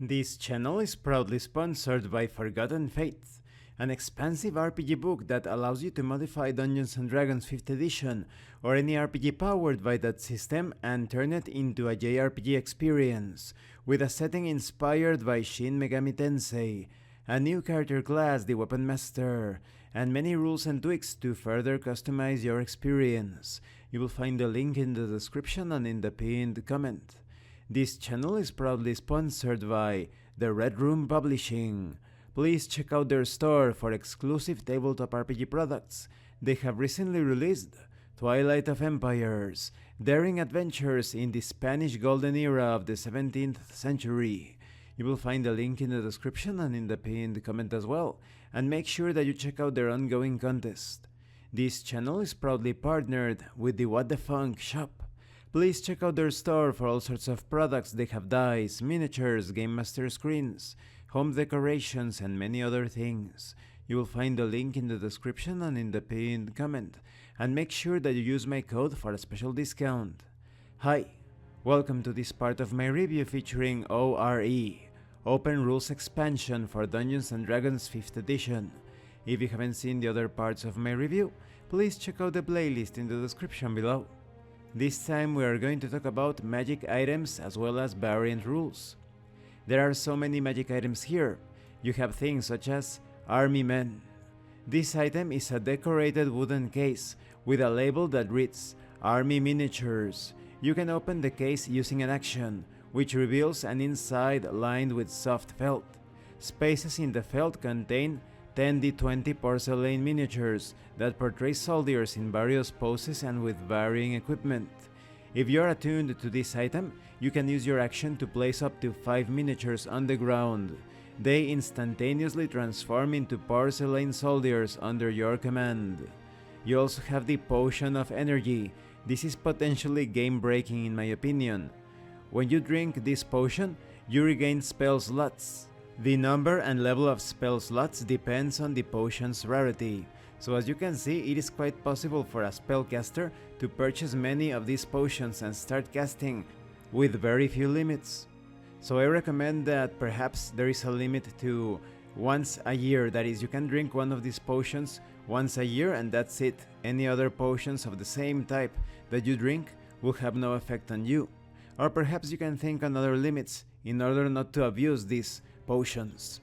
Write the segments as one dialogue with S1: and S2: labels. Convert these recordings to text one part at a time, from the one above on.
S1: This channel is proudly sponsored by Forgotten Faith, an expansive RPG book that allows you to modify Dungeons & Dragons 5th edition or any RPG powered by that system and turn it into a JRPG experience, with a setting inspired by Shih Megami Tensei, a new character class, the Weapon Master, and many rules and tweaks to further customize your experience. You will find the link in the description and in the pinned comment. This channel is proudly sponsored by the Red Room Publishing. Please check out their store for exclusive tabletop RPG products. They have recently released Twilight of Empires, daring adventures in the Spanish Golden Era of the 17th century. You will find the link in the description and in the pinned comment as well, and make sure that you check out their ongoing contest. This channel is proudly partnered with the What the Funk shop. Please check out their store for all sorts of products. They have dice, miniatures, Game Master screens, home decorations, and many other things. You will find the link in the description and in the pinned comment, and make sure that you use my code for a special discount. Hi, welcome to this part of my review featuring O.R.E, Open Rules Expansion for Dungeons & Dragons 5th edition. If you haven't seen the other parts of my review, please check out the playlist in the description below. This time we are going to talk about magic items as well as variant rules. There are so many magic items here. You have things such as Army Men. This item is a decorated wooden case with a label that reads Army Miniatures. You can open the case using an action, which reveals an inside lined with soft felt. Spaces in the felt contain 10d20 porcelain miniatures that portray soldiers in various poses and with varying equipment. If you are attuned to this item, you can use your action to place up to 5 miniatures on the ground. They instantaneously transform into porcelain soldiers under your command. You also have the Potion of Energy. This is potentially game-breaking in my opinion. When you drink this potion, you regain spell slots. The number and level of spell slots depends on the potion's rarity, so as you can see, it is quite possible for a spellcaster to purchase many of these potions and start casting with very few limits. So I recommend that perhaps there is a limit to once a year, that is, you can drink one of these potions once a year and that's it. Any other potions of the same type that you drink will have no effect on you. Or perhaps you can think on other limits in order not to abuse these potions.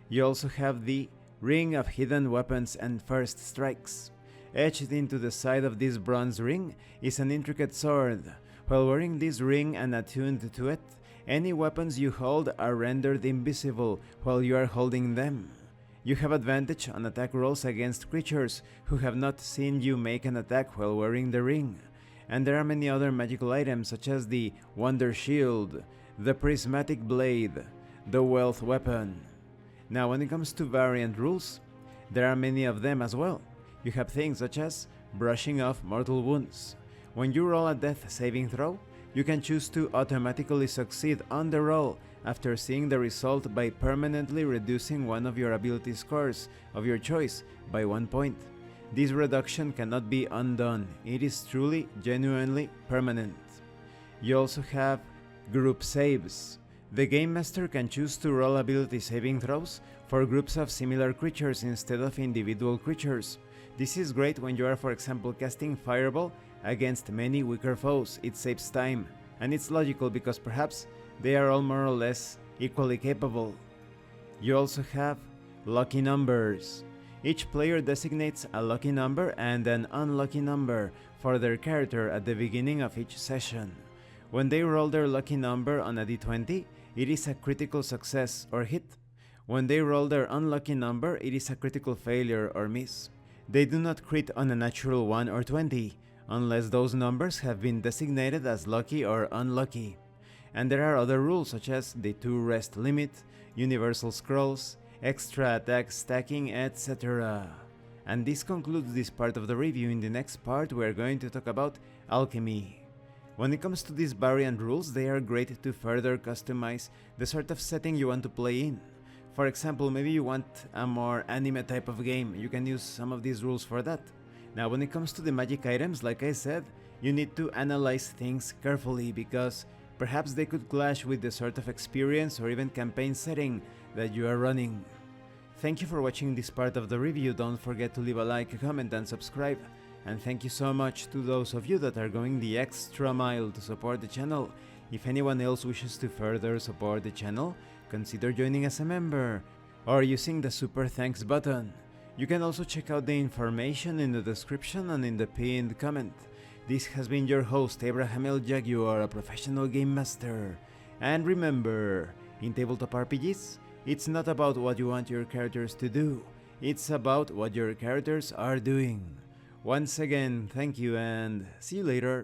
S1: You also have the Ring of Hidden Weapons and First Strikes. Etched into the side of this bronze ring is an intricate sword. While wearing this ring and attuned to it, any weapons you hold are rendered invisible while you are holding them. You have advantage on attack rolls against creatures who have not seen you make an attack while wearing the ring. And there are many other magical items such as the Wonder Shield, the Prismatic Blade, the Wealth Weapon. Now when it comes to variant rules, there are many of them as well. You have things such as brushing off mortal wounds. When you roll a death saving throw, you can choose to automatically succeed on the roll after seeing the result by permanently reducing one of your ability scores of your choice by 1 point. This reduction cannot be undone. It is truly, genuinely permanent. You also have group saves. The Game Master can choose to roll ability saving throws for groups of similar creatures instead of individual creatures. This is great when you are, for example, casting Fireball against many weaker foes. It saves time, and it's logical because perhaps they are all more or less equally capable. You also have lucky numbers. Each player designates a lucky number and an unlucky number for their character at the beginning of each session. When they roll their lucky number on a d20, it is a critical success or hit. When they roll their unlucky number, it is a critical failure or miss. They do not crit on a natural 1 or 20, unless those numbers have been designated as lucky or unlucky. And there are other rules such as the 2 rest limit, universal scrolls, extra attack stacking, etc. And this concludes this part of the review. In the next part we are going to talk about alchemy. When it comes to these variant rules, they are great to further customize the sort of setting you want to play in. For example, maybe you want a more anime type of game, you can use some of these rules for that. Now when it comes to the magic items, like I said, you need to analyze things carefully because Perhaps they could clash with the sort of experience or even campaign setting that you are running. Thank you for watching this part of the review. Don't forget to leave a like, a comment and subscribe. And thank you so much to those of you that are going the extra mile to support the channel. If anyone else wishes to further support the channel, consider joining as a member or using the super thanks button. You can also check out the information in the description and in the pinned comment. This has been your host Abraham L. Jaguar, a professional game master. And remember, in tabletop RPGs, it's not about what you want your characters to do, it's about what your characters are doing. Once again, thank you and see you later.